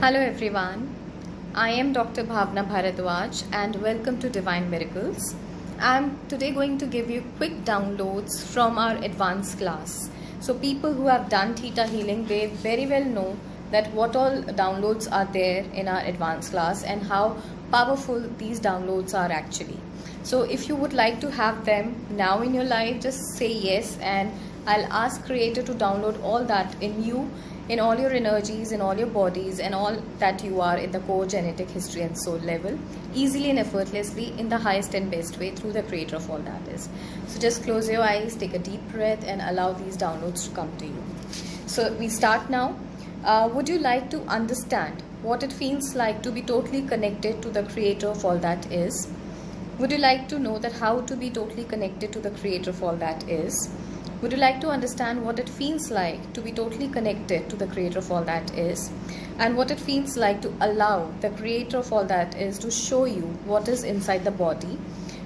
Hello everyone, I am Dr. Bhavna Bharadwaj and welcome to Divine Miracles. I am today going to give you quick downloads from our advanced class. So people who have done Theta Healing, they very well know that what all downloads are there in our advanced class and how powerful these downloads are actually. So if you would like to have them now in your life, just say yes and I'll ask Creator to download all that in you, in all your energies, in all your bodies and all that you are in the core genetic history and soul level, easily and effortlessly in the highest and best way through the Creator of all that is. So just close your eyes, take a deep breath and allow these downloads to come to you. So we start now. Would you like to understand what it feels like to be totally connected to the Creator of all that is? Would you like to know that how to be totally connected to the Creator of all that is? Would you like to understand what it feels like to be totally connected to the Creator of all that is? And what it feels like to allow the Creator of all that is to show you what is inside the body?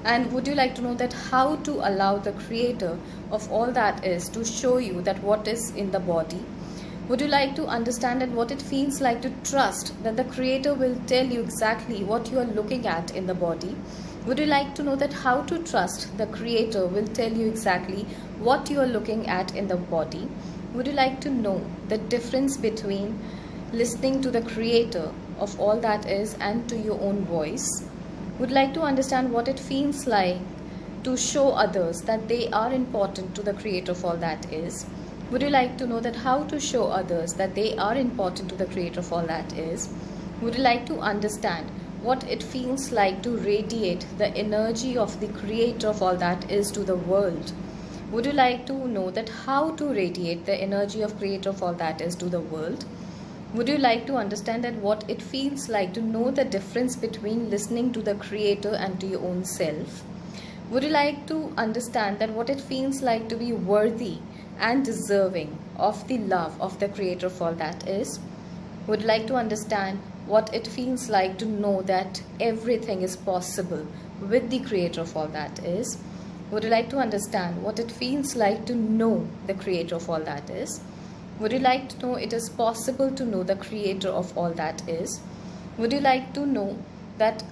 And would you like to know that how to allow the Creator of all that is to show you that what is in the body? Would you like to understand that what it feels like to trust that the Creator will tell you exactly what you are looking at in the body? Would you like to know that how to trust the Creator will tell you exactly what you are looking at in the body? Would you like to know the difference between listening to the Creator of all that is and to your own voice? Would you like to understand what it feels like to show others that they are important to the Creator of all that is? Would you like to know that how to show others that they are important to the Creator of all that is? Would you like to understand what it feels like to radiate the energy of the Creator of all that is to the world? Would you like to know that how to radiate the energy of Creator of all that is to the world? Would you like to understand that what it feels like to know the difference between listening to the Creator and to your own self? Would you like to understand that what it feels like to be worthy and deserving of the love of the Creator of all that is? Would you like to understand what it feels like to know that everything is possible with the Creator of all that is? Would you like to understand what it feels like to know the Creator of all that is? Would you like to know it is possible to know the Creator of all that is? Would you like to know that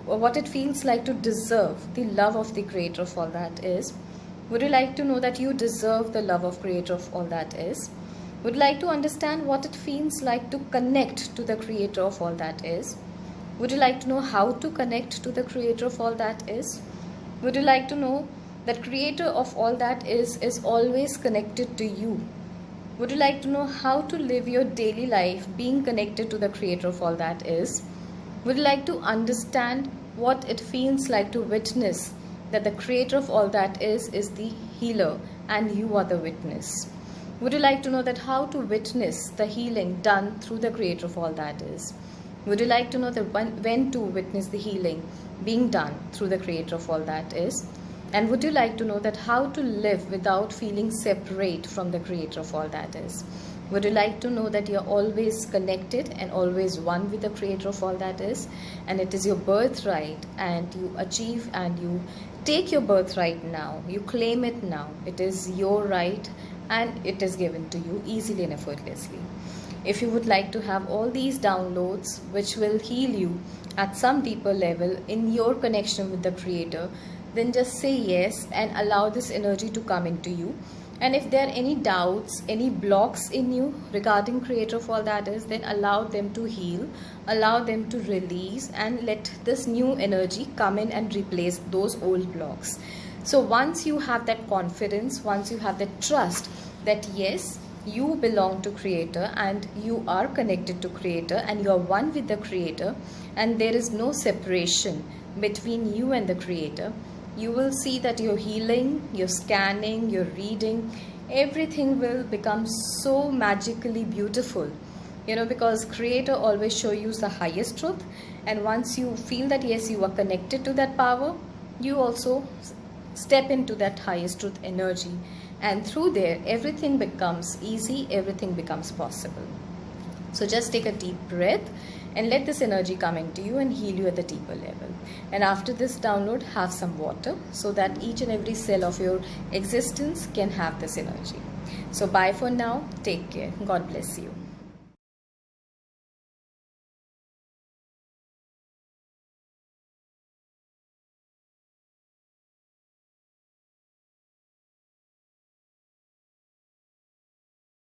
what it feels like to deserve the love of the Creator of all that is? Would you like to know that you deserve the love of Creator of all that is? Would you like to understand what it feels like to connect to the Creator of all that is? Would you like to know how to connect to the Creator of all that is? Would you like to know that Creator of all that is always connected to you? Would you like to know how to live your daily life being connected to the Creator of all that is? Would you like to understand what it feels like to witness that the Creator of all that is the healer and you are the witness? Would you like to know that how to witness the healing done through the Creator of all that is? Would you like to know that when to witness the healing being done through the Creator of all that is? And would you like to know that how to live without feeling separate from the Creator of all that is? Would you like to know that you're always connected and always one with the Creator of all that is? And it is your birthright and you achieve and you take your birthright now. You claim it now. It is your right and it is given to you easily and effortlessly. If you would like to have all these downloads which will heal you at some deeper level in your connection with the Creator, then just say yes and allow this energy to come into you. And if there are any doubts, any blocks in you regarding Creator of all that is, then allow them to heal, allow them to release and let this new energy come in and replace those old blocks. So once you have that confidence, once you have that trust that yes, you belong to Creator and you are connected to Creator and you are one with the Creator and there is no separation between you and the Creator, you will see that your healing, your scanning, your reading, everything will become so magically beautiful. You know, because Creator always shows you the highest truth, and once you feel that yes, you are connected to that power, you also step into that highest truth energy, and through there everything becomes easy, everything becomes possible. So just take a deep breath and let this energy come into you and heal you at the deeper level. And after this download, have some water so that each and every cell of your existence can have this energy. So bye for now. Take care. God bless you.